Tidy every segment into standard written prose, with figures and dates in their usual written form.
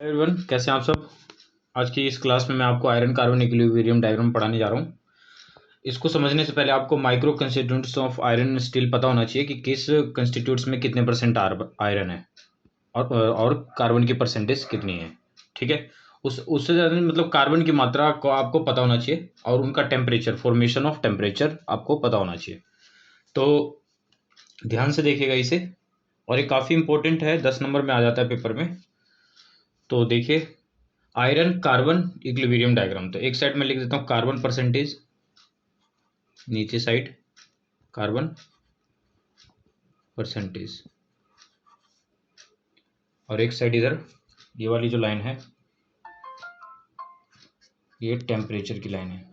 Everyone, कैसे हैं आप सब। आज की इस क्लास में मैं आपको आयरन कार्बन इक्विलिब्रियम डायग्राम पढ़ाने जा रहा हूँ। इसको समझने से पहले आपको micro constituents of iron steel पता होना चाहिए कि किस कंस्टिट्यूट्स में कितने परसेंट आयरन है और कार्बन की परसेंटेज कितनी है। ठीक है, उससे ज़्यादा मतलब कार्बन की मात्रा को आपको पता होना चाहिए और उनका टेम्परेचर, फॉर्मेशन ऑफ टेम्परेचर आपको पता होना चाहिए। तो ध्यान से देखिएगा इसे, और ये काफ़ी इंपॉर्टेंट है, 10 नंबर में आ जाता है पेपर में। तो देखिए, आयरन कार्बन इक्विलिब्रियम डायग्राम। तो एक साइड में लिख देता हूँ कार्बन परसेंटेज, नीचे साइड कार्बन परसेंटेज, और एक साइड इधर ये वाली जो लाइन है ये टेम्परेचर की लाइन है,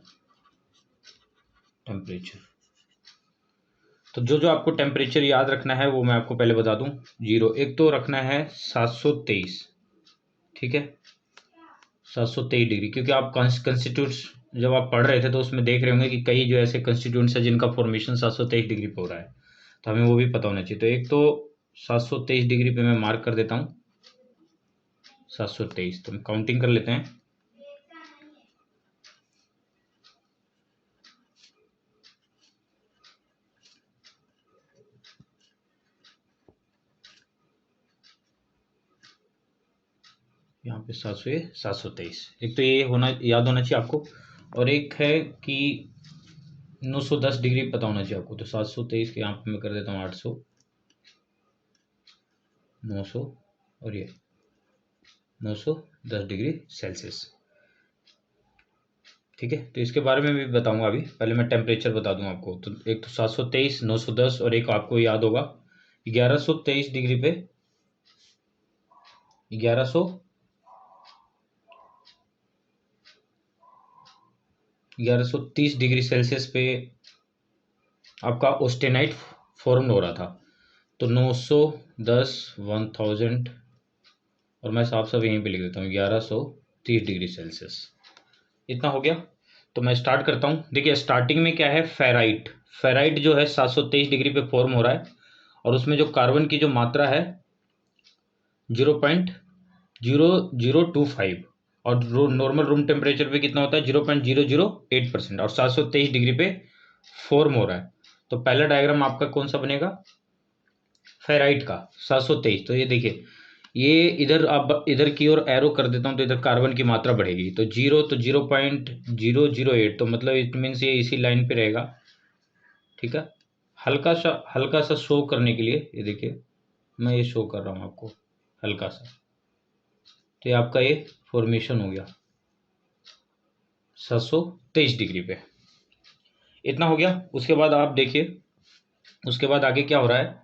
टेम्परेचर। तो जो जो आपको टेम्परेचर याद रखना है वो मैं आपको पहले बता दूं। जीरो एक तो रखना है 723, ठीक है, 723 डिग्री, क्योंकि आप कंस्टिट्यूट्स जब आप पढ़ रहे थे तो उसमें देख रहे होंगे कि कई जो ऐसे कंस्टिट्यूंट्स हैं जिनका फॉर्मेशन 723 डिग्री पे हो रहा है, तो हमें वो भी पता होना चाहिए। तो एक तो 723 डिग्री पे मैं मार्क कर देता हूँ 723। तो हम काउंटिंग कर लेते हैं। यहाँ पे 723, एक तो ये होना याद होना चाहिए आपको, और एक है कि 910 डिग्री पता होना चाहिए आपको। तो 723 के यहाँ पे मैं कर देता हूँ 800, 900 और ये 910 डिग्री सेल्सियस। ठीक है, तो इसके बारे में भी बताऊंगा अभी, पहले मैं टेम्परेचर बता दूं आपको। तो एक तो 723, 910 और एक आपको याद होगा 1123 डिग्री पे, 1130 डिग्री सेल्सियस पे आपका ऑस्टेनाइट फॉर्म हो रहा था। तो 910, 1000, और मैं साफ साफ यहीं पे लिख देता हूँ 1130 डिग्री सेल्सियस। इतना हो गया। तो मैं स्टार्ट करता हूँ। देखिए स्टार्टिंग में क्या है, फेराइट। फेराइट जो है 723 डिग्री पे फॉर्म हो रहा है, और उसमें जो कार्बन की जो मात्रा है 0.0025, और नॉर्मल रूम टेम्परेचर पे कितना होता है 0.008%, और 723 डिग्री पे फॉर्म हो रहा है। तो पहला डायग्राम आपका कौन सा बनेगा, फेराइट का 723। तो ये देखिए, ये इधर अब इधर की ओर एरो कर देता हूँ तो इधर कार्बन की मात्रा बढ़ेगी। तो 0.008, तो मतलब इट मीन्स ये इसी लाइन पे रहेगा। ठीक है, हल्का सा शो करने के लिए ये देखिए मैं ये शो कर रहा हूँ आपको हल्का सा। तो ये आपका ये फॉर्मेशन हो गया 723 डिग्री पे। इतना हो गया। उसके बाद आप देखिए, उसके बाद आगे क्या हो रहा है,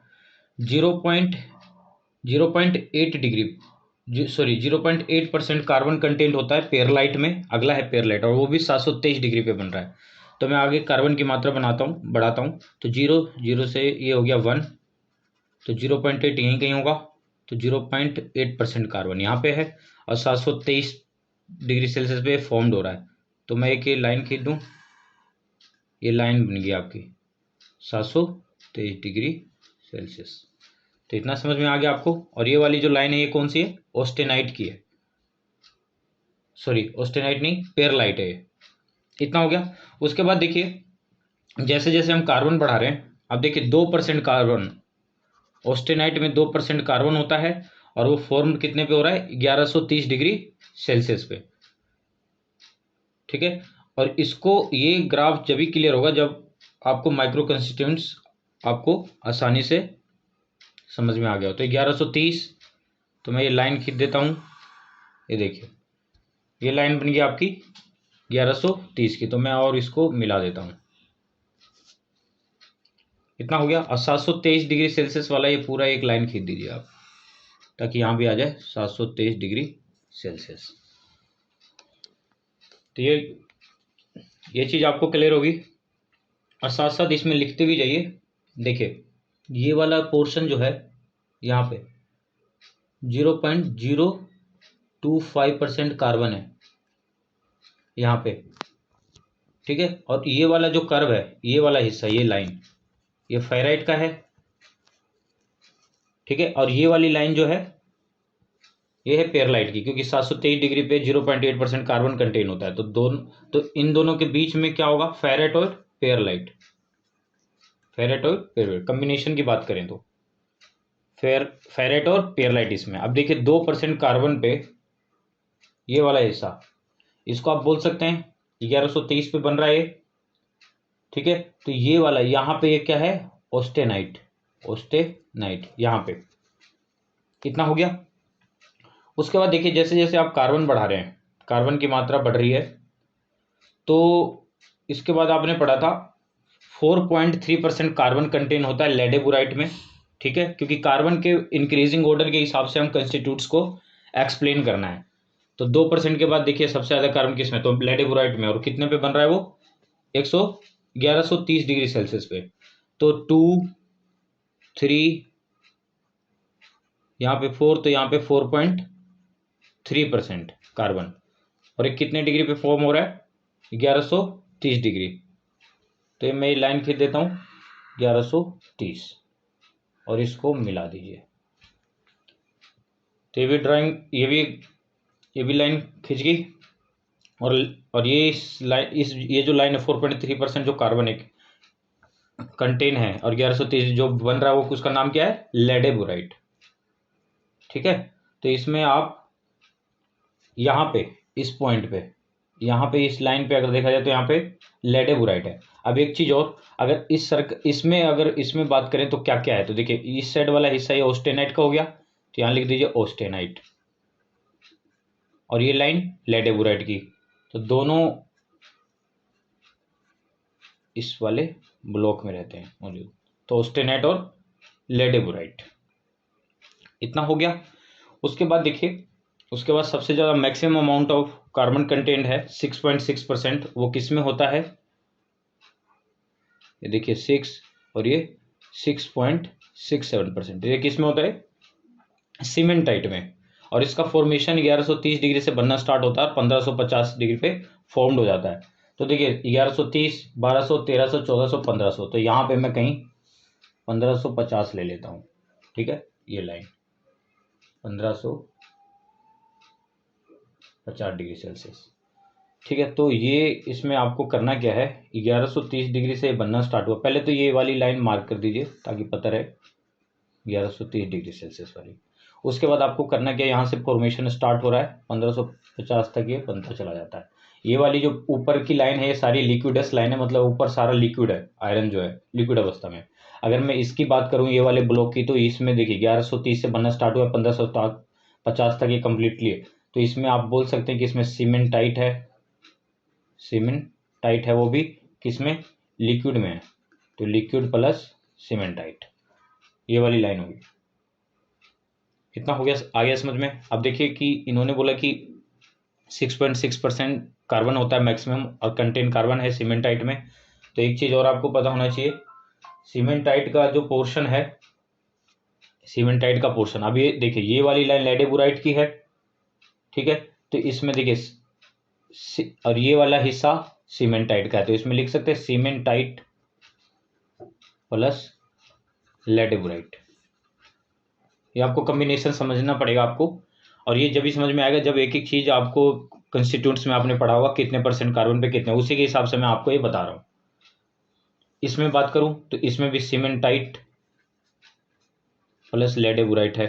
0.8 डिग्री, सॉरी 0.8% कार्बन कंटेंट होता है पेरलाइट में। अगला है पेरलाइट, और वो भी 723 डिग्री पे बन रहा है। तो मैं आगे कार्बन की मात्रा बढ़ाता हूँ। तो जीरो से ये हो गया 1, तो 0.8 यहीं कहीं होगा। तो 0.8% कार्बन यहाँ पे है, और 723 डिग्री सेल्सियस पे फॉर्म्ड हो रहा है। तो मैं एक ये लाइन खींच दूँ, ये लाइन बन गई आपकी 723 डिग्री सेल्सियस। तो इतना समझ में आ गया आपको। और ये वाली जो लाइन है ये कौन सी है, ऑस्टेनाइट की है, सॉरी ऑस्टेनाइट नहीं, पेरलाइट है ये। इतना हो गया। उसके बाद देखिए, जैसे जैसे हम कार्बन बढ़ा रहे हैं, अब देखिए 2% कार्बन, ऑस्टेनाइट में 2% कार्बन होता है, और वो फॉर्म कितने पे हो रहा है 1130 डिग्री सेल्सियस पे। ठीक है, और इसको ये ग्राफ जब भी क्लियर होगा जब आपको माइक्रो कंस्टिट्यूएंट्स आपको आसानी से समझ में आ गया हो। तो 1130, तो मैं ये लाइन खींच देता हूँ, ये देखिए ये लाइन बन गई आपकी 1130 की। तो मैं और इसको मिला देता हूँ, इतना हो गया। और 723 डिग्री सेल्सियस वाला ये पूरा एक लाइन खींच दीजिए आप, ताकि यहाँ भी आ जाए 723 डिग्री सेल्सियस। तो ये चीज़ आपको क्लियर होगी, और साथ साथ इसमें लिखते भी जाइए। देखिए ये वाला पोर्शन जो है यहाँ पे 0.025% कार्बन है यहाँ पे। ठीक है, और ये वाला जो कर्व है, ये वाला हिस्सा, ये लाइन, ये फेराइट का है। ठीक है, और ये वाली लाइन जो है ये है पेयरलाइट की, क्योंकि 723 डिग्री पे 0.8% कार्बन कंटेन होता है। तो इन दोनों के बीच में क्या होगा, फेरेट और पेयरलाइट। फेरेट और पेयरलाइट कम्बिनेशन की बात करें तो फेरेट और पेयरलाइट इसमें। अब देखिए 2% कार्बन पे ये वाला हिस्सा, इसको आप बोल सकते हैं 1123 पे बन रहा है ये, ठीक है। तो ये वाला यहाँ पे ये क्या है, ऑस्टेनाइट। ऑस्टेनाइट यहाँ पे कितना हो गया। उसके बाद देखिए जैसे जैसे आप कार्बन बढ़ा रहे हैं, कार्बन की मात्रा बढ़ रही है, तो इसके बाद आपने पढ़ा था 4.3% कार्बन कंटेन होता है लेडेबुराइट में, ठीक है। क्योंकि कार्बन के इंक्रीजिंग ऑर्डर के हिसाब से हम कंस्टिट्यूट्स को एक्सप्लेन करना है। तो 2% के बाद देखिए सबसे ज्यादा कार्बन किस में, तो लेडेबुराइट में। और कितने पे बन रहा है वो, 1130 डिग्री सेल्सियस पे। तो 2 3 यहाँ पे 4, तो यहाँ पे 4.3% कार्बन। और एक कितने डिग्री पे फॉर्म हो रहा है, 1130 डिग्री। तो ये मैं लाइन खींच देता हूँ 1130 और इसको मिला दीजिए। तो ये भी ड्राइंग, ये भी लाइन खींच गई। और ये ये जो लाइन है 4.3% जो कार्बन एक कंटेन है, और 1130 जो बन रहा है वो उसका नाम क्या है, लेडेबुराइट, ठीक है। तो इसमें आप यहाँ पे इस पॉइंट पे, यहाँ पे इस लाइन पे अगर देखा जाए तो यहाँ पे लेडेबुराइट है। अब एक चीज और, अगर इसमें बात करें तो क्या क्या है, तो देखिए इस साइड वाला हिस्सा ये ऑस्टेनाइट का हो गया, तो यहाँ लिख दीजिए ऑस्टेनाइट, और ये लाइन लेडेबुराइट की। तो दोनों इस वाले ब्लॉक में रहते हैं मौजूद, तो ऑस्टेनाइट और लेडेबुराइट, इतना हो गया। उसके बाद देखिए, उसके बाद सबसे ज़्यादा maximum amount of carbon content है 6.6%, वो किस में होता है, ये देखिए 6 और ये 6.67%, ये किस में होता है, सीमेंटाइट में। और इसका फॉर्मेशन 1130 डिग्री से बनना स्टार्ट होता है, 1550 डिग्री पे फॉर्म्ड हो जाता है। तो देखिए 1130, 1200, 1300, 1400, 1500, तो यहाँ पे मैं कहीं 1550 ले लेता हूँ, ठीक है। ये लाइन 1550 डिग्री सेल्सियस, ठीक है। तो ये इसमें आपको करना क्या है, 1130 डिग्री से बनना स्टार्ट हुआ, पहले तो ये वाली लाइन मार्क कर दीजिए ताकि पता रहे 1130 डिग्री सेल्सियस वाली। उसके बाद आपको करना क्या है, यहाँ से फॉर्मेशन स्टार्ट हो रहा है, 1550 तक ये बनता चला जाता है। ये वाली जो ऊपर की लाइन है ये सारी लिक्विडस लाइन है, मतलब ऊपर सारा लिक्विड है, आयरन जो है लिक्विड अवस्था में। अगर मैं इसकी बात करूँ ये वाले ब्लॉक की, तो इसमें देखिए 1130 से बनना स्टार्ट हुआ, 1550 तक ये कम्प्लीटली है। तो इसमें आप बोल सकते हैं कि इसमें सीमेंटाइट है, सीमेंटाइट है, वो भी किसमें, लिक्विड में है। तो लिक्विड प्लस सीमेंटाइट, ये वाली लाइन होगी। कितना हो गया, आ गया समझ में। अब देखिए कि इन्होंने बोला कि 6.6% कार्बन होता है मैक्सिमम, और कंटेन कार्बन है सीमेंटाइट में। तो एक चीज़ और आपको पता होना चाहिए, सीमेंटाइट का जो पोर्शन है, सीमेंटाइट का पोर्शन, अब ये देखिए ये वाली लाइन लेडेबुराइट की है, ठीक है। तो इसमें देखिए और ये वाला हिस्सा सीमेंटाइट का है, तो इसमें लिख सकते हैं सीमेंटाइट प्लस लेडेबुराइट। ये आपको कॉम्बिनेशन समझना पड़ेगा आपको, और ये जब भी समझ में आएगा जब एक एक चीज़ आपको कंस्टिट्यूंट्स में आपने पढ़ा होगा, कितने परसेंट कार्बन पे कितने, उसी के हिसाब से मैं आपको ये बता रहा हूँ। इसमें बात करूँ तो इसमें भी सीमेंटाइट प्लस लेडेबुराइट है।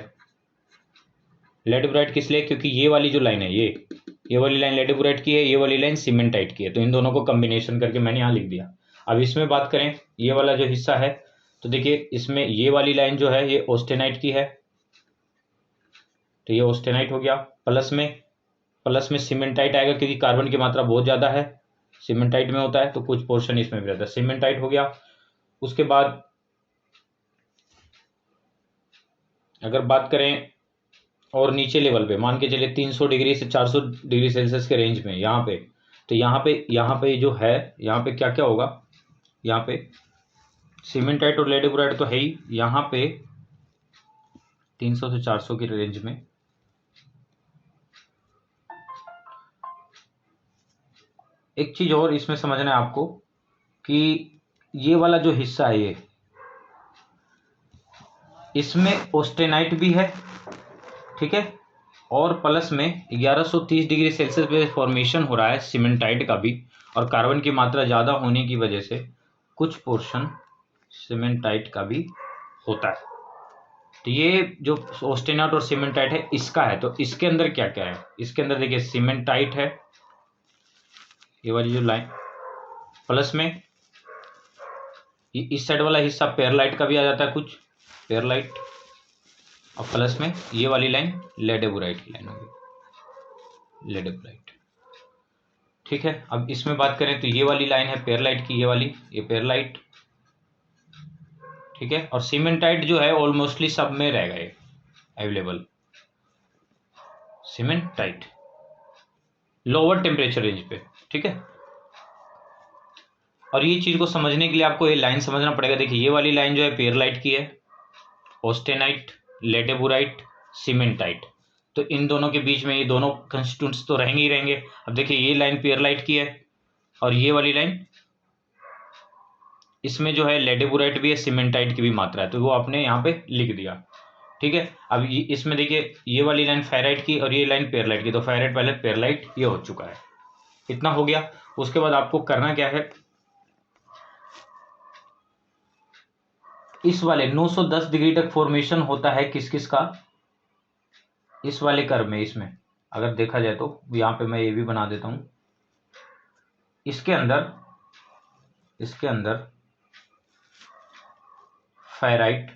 लेडेबुराइट किस लिए, क्योंकि ये वाली जो लाइन है ये वाली लाइन लेडेबुराइट की है, ये वाली लाइन सीमेंटाइट की है, तो इन दोनों को कॉम्बिनेशन करके मैंने यहाँ लिख दिया। अब इसमें बात करें ये वाला जो हिस्सा है, तो देखिए इसमें ये वाली लाइन जो है ये ऑस्टेनाइट की है, तो ये ऑस्टेनाइट हो गया। प्लस में सीमेंटाइट आएगा, क्योंकि कार्बन की मात्रा बहुत ज़्यादा है सीमेंटाइट में होता है, तो कुछ पोर्शन इसमें भी रहता है, सीमेंटाइट हो गया। उसके बाद अगर बात करें और नीचे लेवल पे, मान के चलिए 300 डिग्री से 400 डिग्री सेल्सियस के रेंज में यहाँ पे, तो यहाँ पे जो है, यहाँ पे क्या क्या होगा, यहाँ पे सीमेंटाइट और लेडेबुराइट तो है ही, यहाँ पे 300 से 400 की रेंज में एक चीज और इसमें समझना है आपको कि ये वाला जो हिस्सा है ये, इसमें ऑस्टेनाइट भी है, ठीक है, और प्लस में 1130 डिग्री सेल्सियस पे फॉर्मेशन हो रहा है सीमेंटाइट का भी, और कार्बन की मात्रा ज़्यादा होने की वजह से कुछ पोर्शन सीमेंटाइट का भी होता है। तो ये जो ऑस्टेनाइट और सीमेंटाइट है इसका है। तो इसके अंदर क्या क्या है, इसके अंदर देखिए सीमेंटाइट है, ये वाली जो लाइन, प्लस में इस साइड वाला हिस्सा पेरलाइट का भी आ जाता है कुछ, पेरलाइट, और प्लस में ये वाली लाइन लेडेबुराइट की लाइन होगी, लेडेबुराइट। ठीक है, अब इसमें बात करें तो ये वाली लाइन है पेरलाइट की, ये वाली, ये पेरलाइट। ठीक है, और सीमेंटाइट जो है ऑलमोस्टली सब में रह गए available, cementite lower temperature range पे। ठीक है, और ये चीज को समझने के लिए आपको ये लाइन समझना पड़ेगा। देखिए ये वाली लाइन जो है पेरलाइट की है, ऑस्टेनाइट, लेडेबुराइट, सीमेंटाइट। तो इन दोनों के बीच में ये दोनों कंस्टिट्यूंट्स तो रहेंगे ही रहेंगे। अब देखिए ये लाइन पेरलाइट की है और ये वाली लाइन, इसमें जो है लेडेबुराइट भी है, सीमेंटाइट की भी मात्रा है, तो वो आपने यहाँ पे लिख दिया। ठीक है, अब इसमें देखिए ये वाली लाइन फेराइट की और ये लाइन पेरलाइट की, तो फेराइट पहले पेरलाइट ये हो चुका है, इतना हो गया। उसके बाद आपको करना क्या है, इस वाले 910 डिग्री तक फॉर्मेशन होता है किस किस का, इस वाले कर्व में, इसमें अगर देखा जाए तो यहाँ पे मैं ये भी बना देता हूं, इसके अंदर फेराइट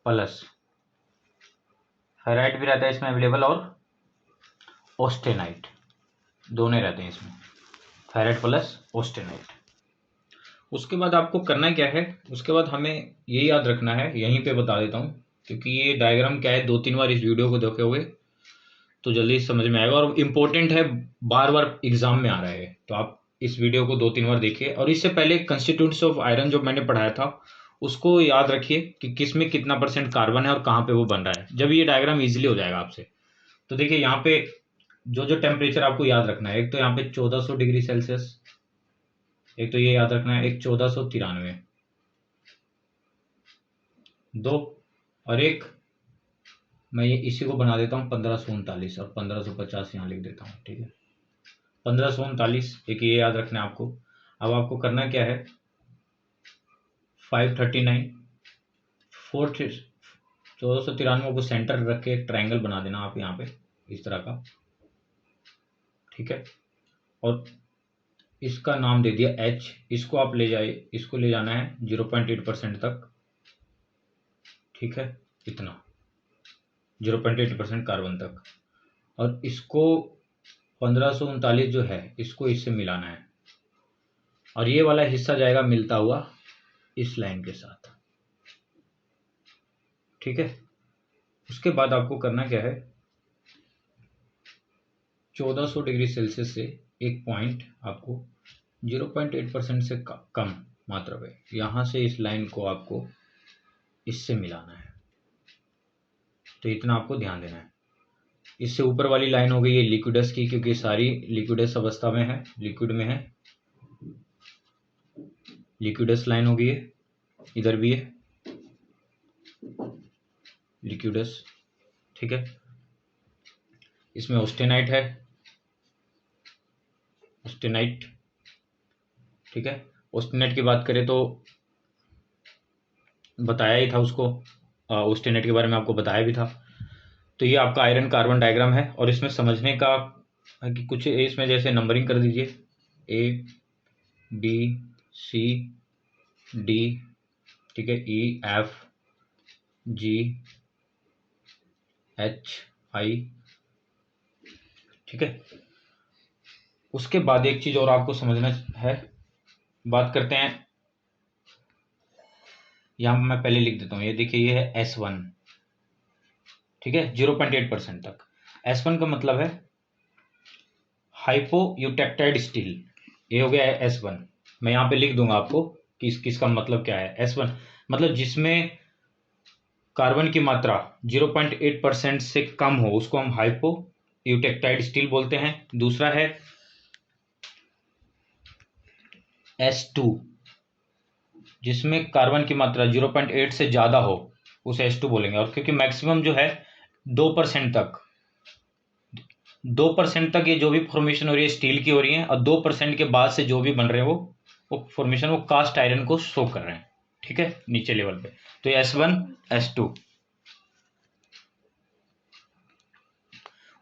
प्लस, फेराइट भी रहता है इसमें अवेलेबल और ऑस्टेनाइट, दोनों रहते हैं इसमें, फेराइट प्लस ऑस्टेनाइट। उसके बाद आपको करना क्या है, उसके बाद हमें ये याद रखना है, यहीं पे बता देता हूँ क्योंकि ये डायग्राम क्या है 2-3 बार इस वीडियो को देखे हुए तो जल्दी समझ में आएगा, और इम्पोर्टेंट है, बार बार एग्जाम में आ रहा है, तो आप इस वीडियो को 2-3 बार देखिए। और इससे पहले कंस्टिट्यूएंट्स ऑफ आयरन जो मैंने पढ़ाया था उसको याद रखिए कि किस में कितना % कार्बन है और कहाँ पे वो बन रहा है, जब ये डायग्राम इजीली हो जाएगा आपसे। तो देखिए यहाँ पे जो जो टेम्परेचर आपको याद रखना है, एक तो यहाँ पे 1400 डिग्री सेल्सियस, एक तो ये याद रखना है, एक 1493, दो, और एक मैं ये इसी को बना देता हूँ 1539 और 1550 यहाँ लिख देता हूँ। ठीक है, 1539, एक ये याद रखना है आपको। अब आपको करना क्या है, 539, 1493 को सेंटर रख के एक ट्रायंगल बना देना आप यहाँ पे इस तरह का। ठीक है, और इसका नाम दे दिया H, इसको आप ले जाइए, इसको ले जाना है 0.8% तक। ठीक है, इतना 0.8% कार्बन तक, और इसको 1539 जो है इसको इससे मिलाना है, और ये वाला हिस्सा जाएगा मिलता हुआ इस लाइन के साथ। ठीक है, उसके बाद आपको करना क्या है, 1400 डिग्री सेल्सियस से एक पॉइंट आपको 0.8% से कम मात्रा पे, यहां से इस लाइन को आपको इससे मिलाना है। तो इतना आपको ध्यान देना है। इससे ऊपर वाली लाइन हो गई है लिक्विडस की, क्योंकि सारी लिक्विडस अवस्था में है, लिक्विड में है, लिक्विडस लाइन हो गई है, इधर भी है लिक्विडस। ठीक है, इसमें ऑस्टेनाइट है, ऑस्टेनाइट। ठीक है, ऑस्टेनाइट की बात करें तो बताया ही था उसको, ऑस्टेनाइट के बारे में आपको बताया भी था। तो ये आपका आयरन कार्बन डायग्राम है, और इसमें समझने का कि कुछ इसमें जैसे नंबरिंग कर दीजिए, A B C D, ठीक है, E F G H I। ठीक है, उसके बाद एक चीज और आपको समझना है, बात करते हैं, यहां मैं पहले लिख देता हूं, ये देखिए ये है S1। ठीक है, 0.8% तक। S1 का मतलब है हाइपोयूटेक्टाइड स्टील, ये हो गया है S1। मैं यहाँ पे लिख दूंगा आपको कि किसका मतलब क्या है। S1 मतलब जिसमें कार्बन की मात्रा 0.8% से कम हो उसको हम हाइपोयूटेक्टाइड स्टील बोलते हैं। दूसरा है S2, जिसमें कार्बन की मात्रा 0.8 से ज़्यादा हो उसे S2 बोलेंगे, और क्योंकि मैक्सिमम जो है 2% तक 2% तक ये जो भी फॉर्मेशन हो रही है स्टील की हो रही है, और 2% के बाद से जो भी बन रहे हैं वो फॉर्मेशन वो कास्ट आयरन को शो कर रहे हैं। ठीक है, नीचे लेवल पे। तो S1 S2,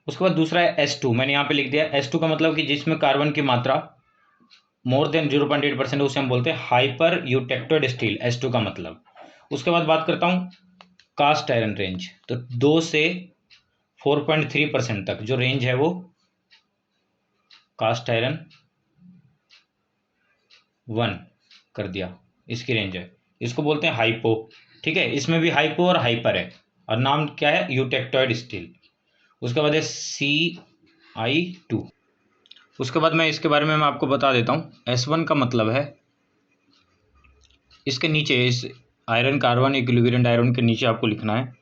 उसके बाद दूसरा है S2, मैंने यहाँ पे लिख दिया S2 का मतलब कि जिसमें कार्बन की मात्रा मोर देन 0.8% उसे हम बोलते हैं हाइपर यूटेक्टोइड स्टील, S2 का मतलब। उसके बाद बात करता हूँ कास्ट आयरन रेंज, तो 2 से 4.3% तक जो रेंज है वो कास्ट आयरन 1 कर दिया, इसकी रेंज है, इसको बोलते हैं हाइपो। ठीक है, इसमें भी हाइपो और हाइपर है, और नाम क्या है, यूटेक्टोइड स्टील। उसके बाद है CI2। उसके बाद मैं इसके बारे में मैं आपको बता देता हूँ। S1 का मतलब है, इसके नीचे इस आयरन कार्बन इक्विलिब्रियंट आयरन के नीचे आपको लिखना है,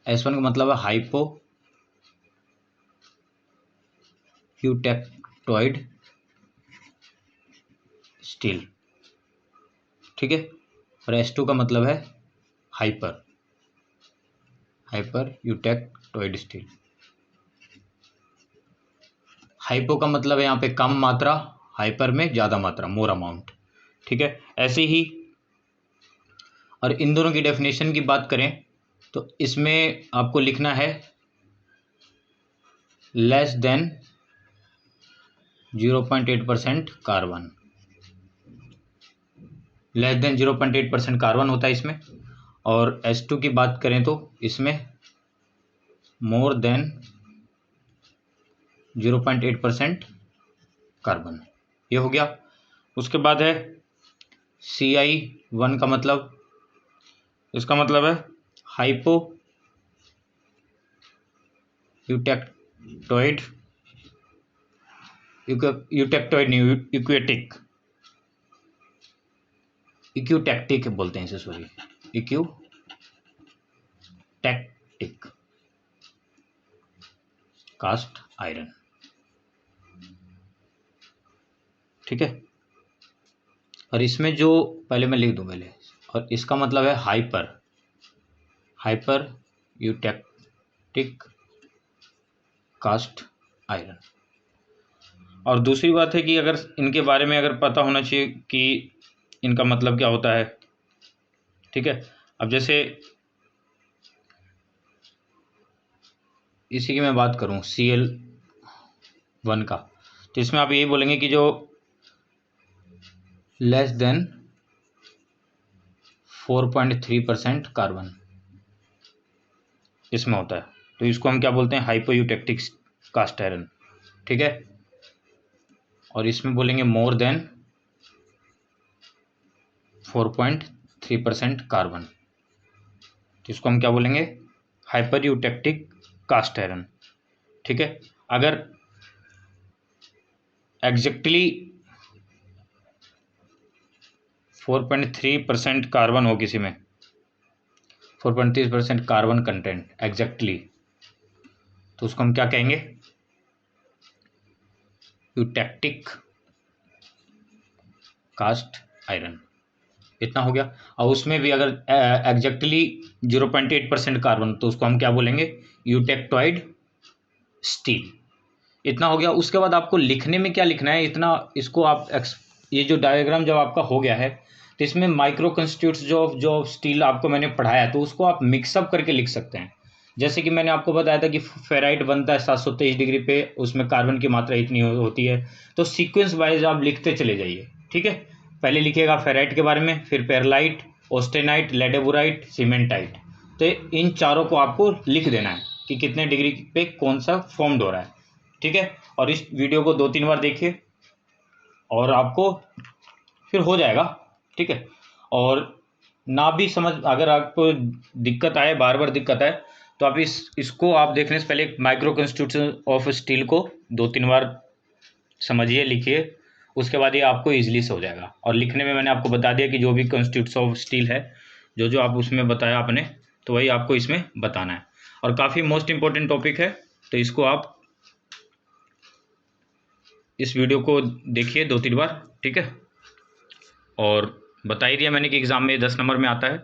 S1 का मतलब है हाइपो यूटेक्टोइड स्टील। ठीक है, और S2 का मतलब है हाइपर यूटेक्टोइड स्टील। हाइपो का मतलब है यहाँ पे कम मात्रा, हाइपर में ज़्यादा मात्रा, मोर अमाउंट। ठीक है, ऐसे ही। और इन दोनों की डेफिनेशन की बात करें तो इसमें आपको लिखना है less than 0.8% carbon, less than 0.8% carbon होता है इसमें। और S2 की बात करें तो इसमें मोर देन 0.8% कार्बन, ये हो गया। उसके बाद है CI1 का मतलब, इसका मतलब है हाइपो यूटेक्टोइड नहीं, इक्यूटैक्टिक बोलते हैं इसे, सॉरी, इक्यूटैक्टिक कास्ट आयरन। ठीक है, और इसमें जो पहले मैं लिख दूं पहले, और इसका मतलब है हाइपर यूटेक्टिक कास्ट आयरन। और दूसरी बात है कि अगर इनके बारे में अगर पता होना चाहिए कि इनका मतलब क्या होता है। ठीक है, अब जैसे इसी की मैं बात करूं Cl1 का, तो इसमें आप यही बोलेंगे कि जो लेस देन 4.3% कार्बन इसमें होता है, तो इसको हम क्या बोलते हैं, हाइपोयूटेक्टिक कास्ट आयरन। ठीक है, और इसमें बोलेंगे मोर देन 4.3% कार्बन, तो इसको हम क्या बोलेंगे, हाइपरयूटेक्टिक कास्ट आयरन। ठीक है, अगर एग्जैक्टली 4.3% कार्बन हो किसी में, 4.3% कार्बन कंटेंट एग्जैक्टली, तो उसको हम क्या कहेंगे, यूटेक्टिक कास्ट आयरन। इतना हो गया। और उसमें भी अगर एग्जैक्टली 0.8% कार्बन, तो उसको हम क्या बोलेंगे, यूटेक्टोइड स्टील। इतना हो गया। उसके बाद आपको लिखने में क्या लिखना है, इतना इसको आप ये जो डायग्राम जब आपका हो गया है, तो इसमें माइक्रो कंस्टिट्यूट्स जो स्टील आपको मैंने पढ़ाया, तो उसको आप मिक्सअप करके लिख सकते हैं। जैसे कि मैंने आपको बताया था कि फेराइट बनता है 723 डिग्री पे, उसमें कार्बन की मात्रा इतनी होती है। तो सीक्वेंस वाइज आप लिखते चले जाइए। ठीक है, पहले लिखिएगा फेराइट के बारे में, फिर पेरलाइट, ऑस्टेनाइट, लेडेबुराइट, सीमेंटाइट। तो इन चारों को आपको लिख देना है कि कितने डिग्री पे कौन सा फॉर्म्ड हो रहा है। ठीक है, और इस वीडियो को 2-3 बार देखिए और आपको फिर हो जाएगा। ठीक है, और ना भी समझ, अगर आपको दिक्कत आए, बार बार दिक्कत आए, तो आप इसको आप देखने से पहले माइक्रो कंस्टिट्यूशन ऑफ स्टील को 2-3 बार समझिए, लिखिए, उसके बाद ये आपको ईजिली से हो जाएगा। और लिखने में मैंने आपको बता दिया कि जो भी कंस्टिट्यूट्स ऑफ स्टील है, जो जो आप उसमें बताया आपने, तो वही आपको इसमें बताना है। और काफ़ी मोस्ट इंपॉर्टेंट टॉपिक है, तो इसको आप इस वीडियो को देखिए 2-3 बार। ठीक है, और बता ही दिया मैंने कि एग्ज़ाम में 10 नंबर में आता है,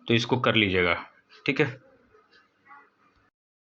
तो इसको कर लीजिएगा। ठीक है।